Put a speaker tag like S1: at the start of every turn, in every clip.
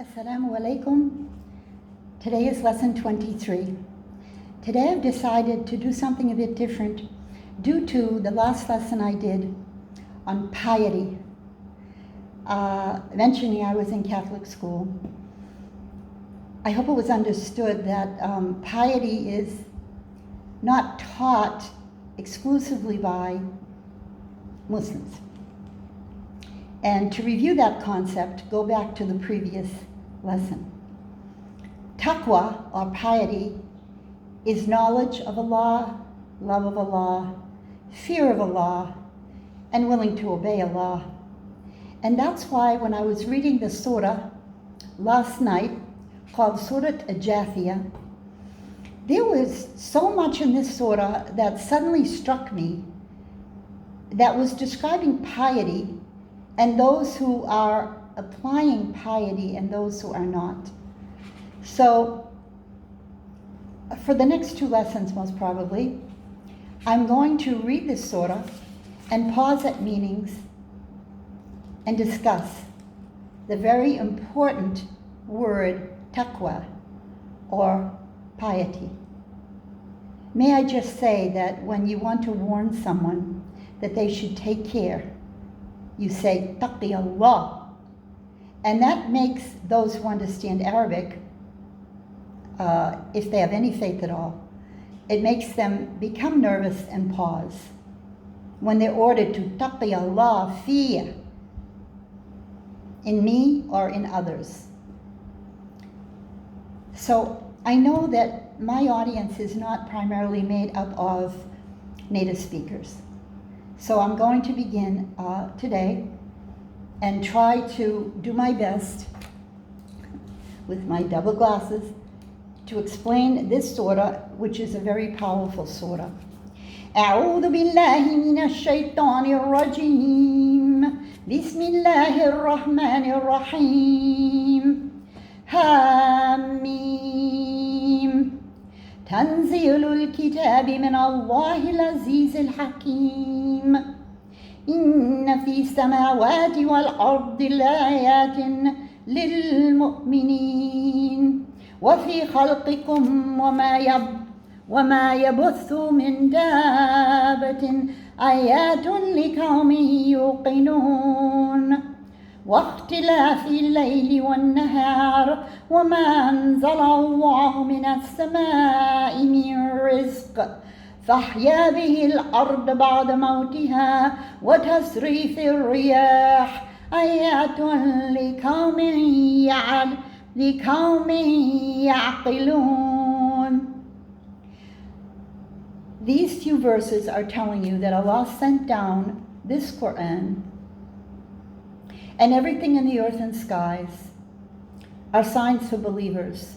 S1: Assalamu alaikum. Today is lesson 23. Today I've decided to do something a bit different due to the last lesson I did on piety. Mentioning I was in Catholic school, I hope it was understood that piety is not taught exclusively by Muslims. And to review that concept, go back to the previous lesson. Taqwa, or piety, is knowledge of Allah, love of Allah, fear of Allah, and willing to obey Allah. And that's why when I was reading the surah last night, called Surat Al Jaathiah, there was so much in this surah that suddenly struck me that was describing piety and those who are applying piety and those who are not. So, for the next two lessons, most probably, I'm going to read this surah and pause at meanings and discuss the very important word taqwa, or piety. May I just say that when you want to warn someone that they should take care, you say taqi Allah, and that makes those who understand Arabic, if they have any faith at all, it makes them become nervous and pause when they're ordered to taqi Allah, fear in me or in others. So I know that my audience is not primarily made up of native speakers. So I'm going to begin today and try to do my best with my double glasses to explain this surah, which is a very powerful surah. أعوذ بالله من الشيطان الرجيم بسم الله الرحمن الرحيم حميم تنزيل الكتاب من الله العزيز الحكيم إن في السماوات والأرض لآيات للمؤمنين وفي خلقكم وما يبث من دابة آيات لقوم يوقنون واختلاف الليل والنهار وما أنزل الله من السماء من رزق فأحيا به الأرض بعد موتها وتصريف الرياح آيات لقوم يعقلون. These few verses are telling you that Allah sent down this Quran and everything in the earth and skies are signs for believers.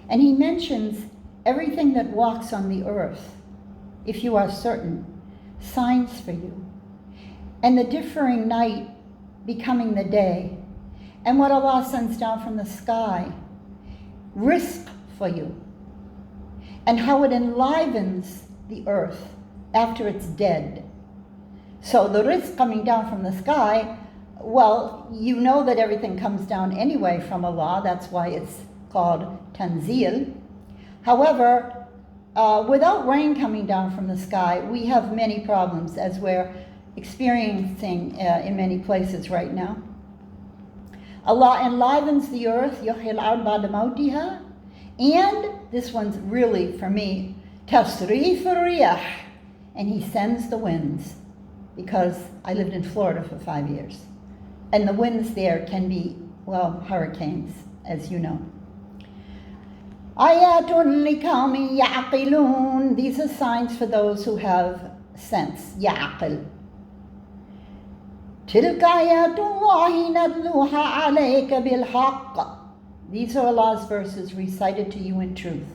S1: And He mentions everything that walks on the earth, if you are certain, signs for you. And the differing night becoming the day. And what Allah sends down from the sky, risk for you. And how it enlivens the earth after it's dead. So the risk coming down from the sky, well, you know that everything comes down anyway from Allah. That's why it's called tanzil. However, without rain coming down from the sky, we have many problems, as we're experiencing in many places right now. Allah enlivens the earth, yuhyil ard ba'da mawtiha, and this one's really, for me, tasrif riyah, and He sends the winds, because I lived in Florida for 5 years. And the winds there can be, well, hurricanes, as you know. Ayatun liqawmin ya'qilun. These are signs for those who have sense. Ya'qil. Tilka ayatullahi natluha alayka bilhaqq. These are Allah's verses recited to you in truth.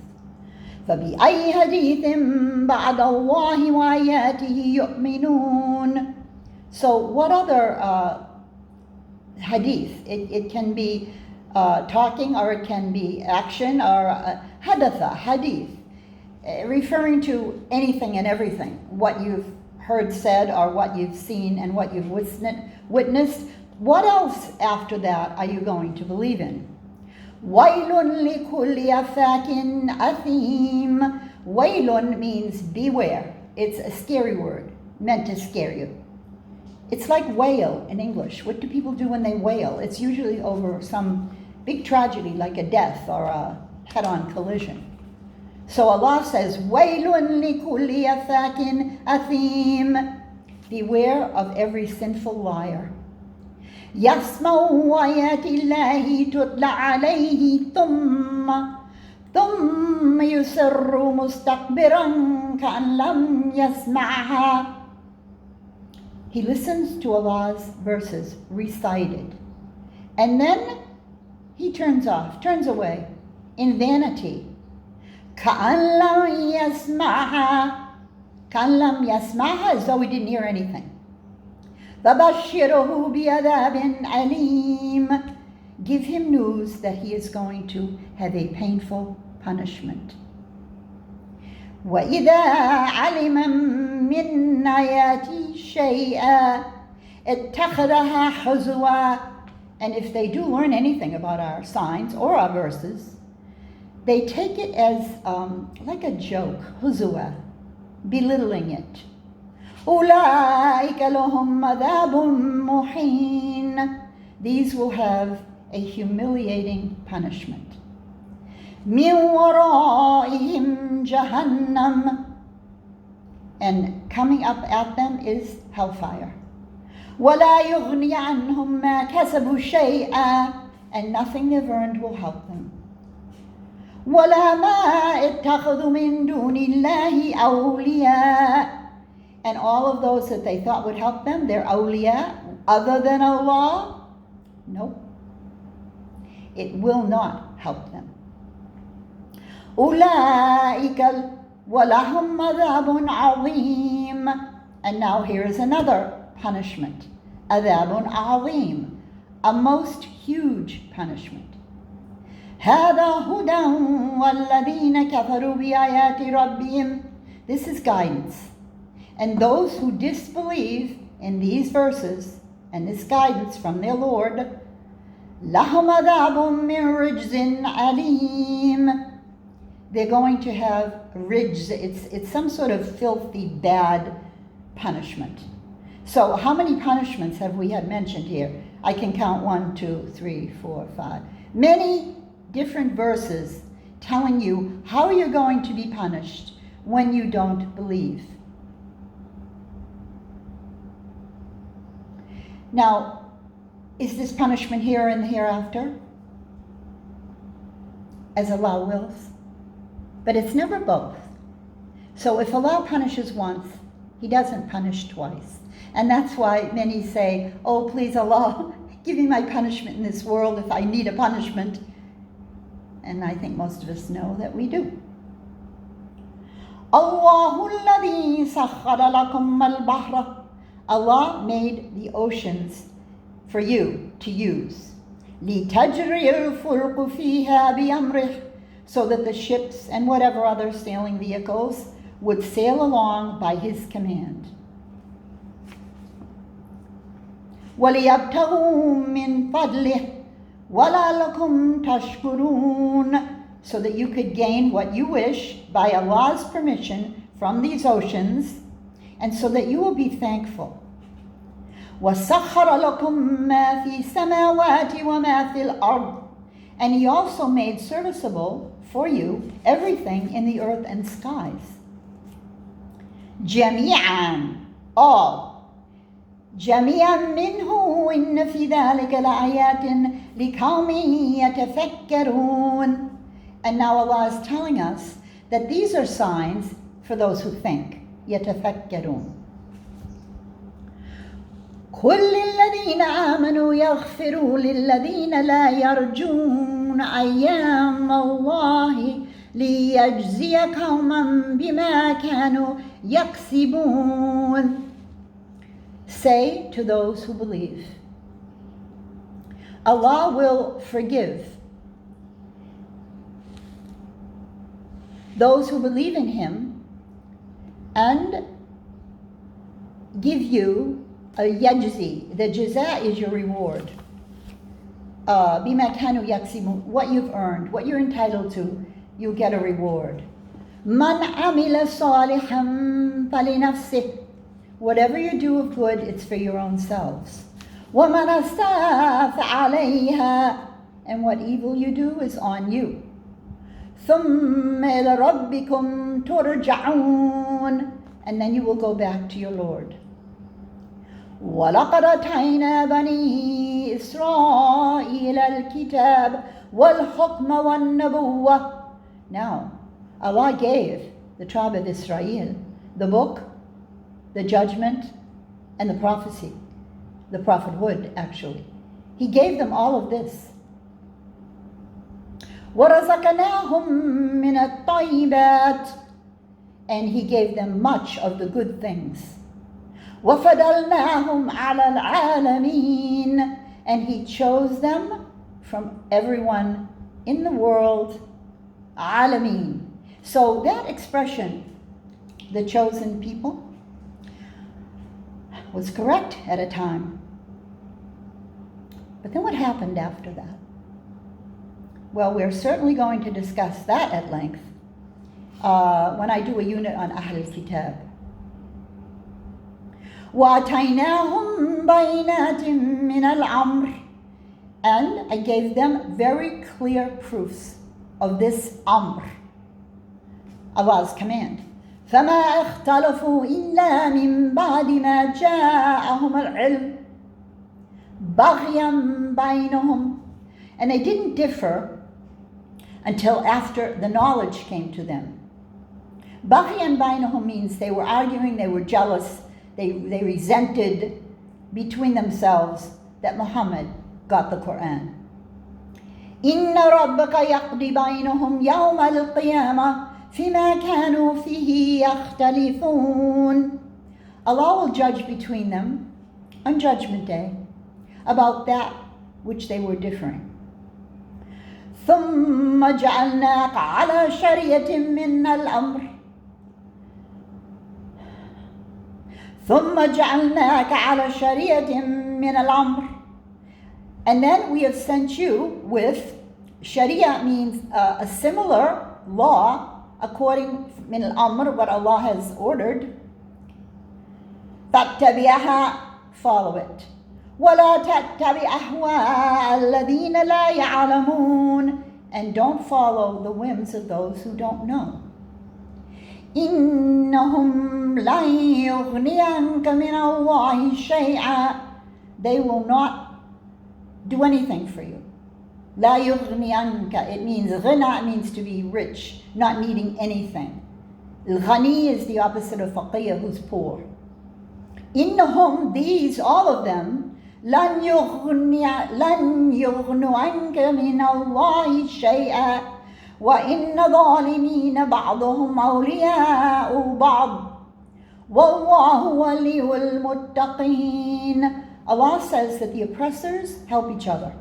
S1: فَبِأَيِّ حَدِيثٍ بَعْدَ اللَّهِ وَآيَاتِهِ يُؤْمِنُونَ. So what other hadith? It can be talking, or it can be action, or hadatha, hadith, referring to anything and everything, what you've heard said or what you've seen and what you've witnessed, What else after that are you going to believe in? Wailun likulli afakin athim. Wailun means beware. It's a scary word, meant to scare you. It's like wail in English. What do people do when they wail? It's usually over some big tragedy like a death or a head-on collision. So Allah says, Wailun likulli afakin athim. Beware of every sinful liar. يسمع آيات الله تتلى عليه ثم يصر مستكبرا كأن لم يسمعها. He listens to Allah's verses recited, and then he turns away in vanity. كأن لم يسمعها. كأن لم يسمعها, as though he didn't hear anything. فَبَشِّرْهُ بِعَذَابٍ أَلِيمٍ. Give him news that he is going to have a painful punishment. وَإِذَا عَلِمَ مِنْ آيَاتِي شَيْئًا اتَّخَذَهَا حُزُوًا. And if they do learn anything about our signs or our verses, they take it as like a joke, huzwa, belittling it. أُولَٰئِكَ لَهُمْ عَذَابٌ مُّهِينٌ. These will have a humiliating punishment. مِنْ وَرَائِهِمْ جَهَنَّمْ. And coming up at them is hellfire. وَلَا يُغْنِي عَنْهُمْ مَا كَسَبُوا شَيْئًا. And nothing they've earned will help them. وَلَا مَا اتَّخَذُوا مِن دُونِ اللَّهِ أَوْلِيَاءَ. And all of those that they thought would help them, they're awliya, other than Allah. Nope. It will not help them. أُولَٰئِكَ وَلَهُمْ عَذَابٌ عَظِيمٌ. And now here is another punishment. عَذَابٌ عَظِيمٌ. A most huge punishment. هَذَا هُدًى وَالَّذِينَ كَفَرُوا بِآيَاتِ رَبِّهِمْ. This is guidance. And those who disbelieve in these verses and this guidance from their Lord, لَهُمْ عَذَابٌ مِّن رِجْزٍ عَلِيمٌ. They're going to have rijz. It's some sort of filthy, bad punishment. So how many punishments have we had mentioned here? I can count 1, 2, 3, 4, 5. Many different verses telling you how you're going to be punished when you don't believe. Now, is this punishment here and hereafter? As Allah wills. But it's never both. So if Allah punishes once, He doesn't punish twice. And that's why many say, oh, please Allah, give me my punishment in this world if I need a punishment. And I think most of us know that we do. Allahu alladhi sakhkhara lakum al-bahra. Allah made the oceans for you to use. لِتَجْرِيَ الْفُلْكُ فِيهَا بِأَمْرِهِ. So that the ships and whatever other sailing vehicles would sail along by His command. وَلِيَبْتَغُوا مِنْ فَضْلِهِ وَلَعَلَّكُمْ تَشْكُرُونَ. So that you could gain what you wish by Allah's permission from these oceans, and so that you will be thankful. وَسَخَّرَ لَكُم مَّا فِي السَّمَاوَاتِ وَمَا فِي الْأَرْضِ. And He also made serviceable for you everything in the earth and skies. جَمِيعًا, all. جَمِيعًا مِّنْهُ إِنَّ فِي ذَلِكَ لَآيَاتٍ لِقَوْمٍ يَتَفَكَّرُونَ. And now Allah is telling us that these are signs for those who think. يَتَفَكَّرُونَ. قُلْ لِلَّذِينَ آمَنُوا يَغْفِرُوا لِلَّذِينَ لَا يَرْجُونَ أَيَّامَ اللَّهِ لِيَجْزِيَ قَوْمًا بِمَا كَانُوا يَكْسِبُونَ. Say to those who believe, Allah will forgive those who believe in Him and give you يجزي. The jaza is your reward. بما كانوا يكسبون. What you've earned, what you're entitled to, you get a reward. من عمل صالحا فلنفسه. Whatever you do of good, it's for your own selves. ومن أساء فعليها. And what evil you do is on you. ثم إلى ربكم ترجعون. And then you will go back to your Lord. وَلَقَدْ آتَيْنَا بَنِي إِسْرَائِيلَ الْكِتَابَ وَالْحُكْمَ وَالنُّبُوَّةَ. Now, Allah gave the tribe of Israel the book, the judgment, and the prophecy. The prophethood, actually. He gave them all of this. وَرَزَقْنَاهُمْ مِنَ الطَّيِّبَاتِ. And He gave them much of the good things. وَفَضَلْنَاهُمْ عَلَى الْعَالَمِينَ. And He chose them from everyone in the world. عَالَمِين. So that expression, the chosen people, was correct at a time. But then what happened after that? Well, we're certainly going to discuss that at length when I do a unit on Ahl al-Kitab. وَآتَيْنَاهُمْ بَيِّنَاتٍ مِّنَ الْأَمْرِ. And I gave them very clear proofs of this amr, Allah's command. فَمَا اخْتَلَفُوا إِلَّا مِن بَعْدِ مَا جَاءَهُمُ الْعِلْمُ بَغْيًا بَيْنَهُمْ. And they didn't differ until after the knowledge came to them. بَغْيًا بَيْنَهُمْ means they were arguing, they were jealous, they resented between themselves that Muhammad got the Quran. إِنَّ رَبَّكَ يَقْضِي بَيْنَهُمْ يَوْمَ الْقِيَامَةِ فِيمَا كَانُوا فِيهِ يَخْتَلِفُونَ. Allah will judge between them on Judgment Day about that which they were differing. ثُمَّ جَعَلْنَاكَ عَلَى شَرِيَةٍ مِّنَ الْأَمْرِ ثُمَّ جَعَلْنَاكَ عَلَى شَرِيَةٍ مِّنَ الْأَمْرِ. And then we have sent you with, Sharia means a similar law according min al-amr, what Allah has ordered. فَاتَّبِعْهَا, follow it. وَلَا تَتَّبِعْ أَهْوَاءَ الَّذِينَ لَا يَعْلَمُونَ. And don't follow the whims of those who don't know. إِنَّهُمْ لَن يُغْنِيَنْكَ مِنَ اللَّهِ شَيْئًا. They will not do anything for you. لا يغنينك, it means غنى, means to be rich, not needing anything. الغني is the opposite of faqir, who's poor. إنهم, these, all of them, لن يغنوا عنك من الله شيئا وإن ظالمين بعضهم أولياء بعض والله ولي المتقين. Allah says that the oppressors help each other.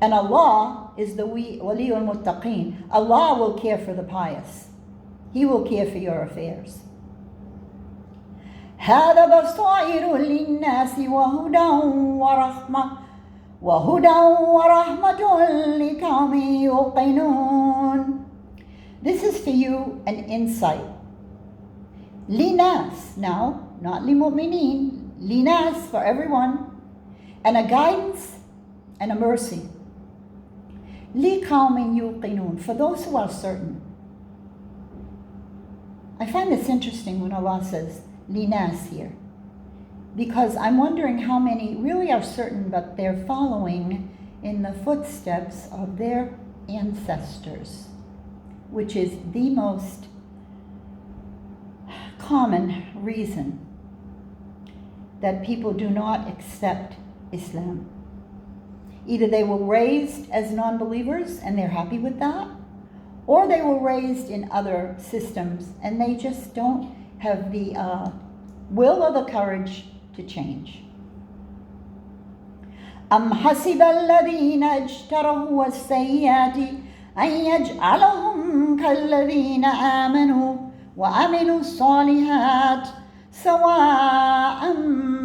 S1: And Allah is the wali al-muttaqeen. Allah will care for the pious. He will care for your affairs. هذا بصائر للناس وهدى ورحمة لقوم يوقنون. This is for you an insight. Linas, now, not limu'minin, linas, for everyone, and a guidance and a mercy. لِقَوْمٍ يُوقِنُونَ, for those who are certain. I find this interesting when Allah says linas here, because I'm wondering how many really are certain, but they're following in the footsteps of their ancestors, which is the most common reason that people do not accept Islam. Either they were raised as non-believers and they're happy with that, or they were raised in other systems and they just don't have the will or the courage to change. أَمْ حَسِبَ الَّذِينَ اجْتَرَهُوا السَّيِّئَاتِ أَنْ يَجْعَلَهُمْ كَالَّذِينَ آمَنُوا وَعَمِلُوا الصَّالِحَاتِ سَوَاءً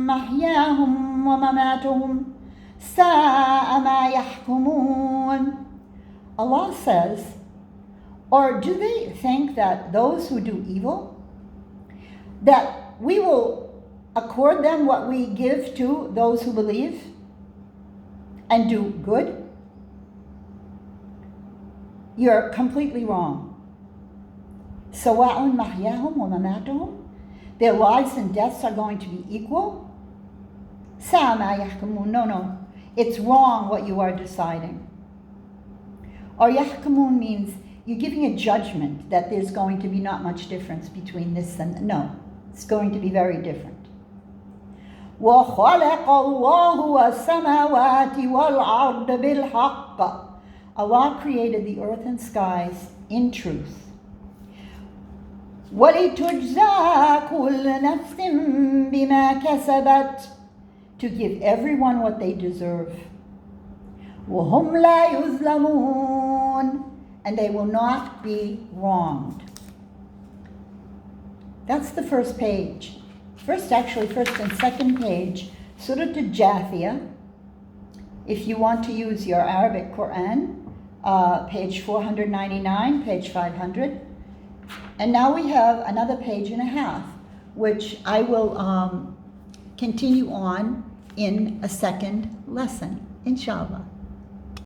S1: محياهم ومماتهم ساء ما يحكمون. Allah says, or do they think that those who do evil, that we will accord them what we give to those who believe and do good? You're completely wrong. Sawa'un mahyahum wa mamatuhum. Their lives and deaths are going to be equal. Sa'a ma yahkumun. No. It's wrong what you are deciding. Or yahkumun means you're giving a judgment that there's going to be not much difference between this and no. It's going to be very different. وَخَلَقَ اللَّهُ السَّمَاوَاتِ وَالْأَرْضَ بِالْحَقِّ. Allah created the earth and skies in truth. وَلِتُجْزَى كُلُّ نَفْسٍ بِمَا كَسَبَتْ. To give everyone what they deserve. وَهُمْ لَا يُظْلَمُونَ. And they will not be wronged. That's the first page. First and second page, Surat Al Jaathiah. If you want to use your Arabic Quran, page 499, page 500. And now we have another page and a half, which I will continue on in a second lesson, inshallah.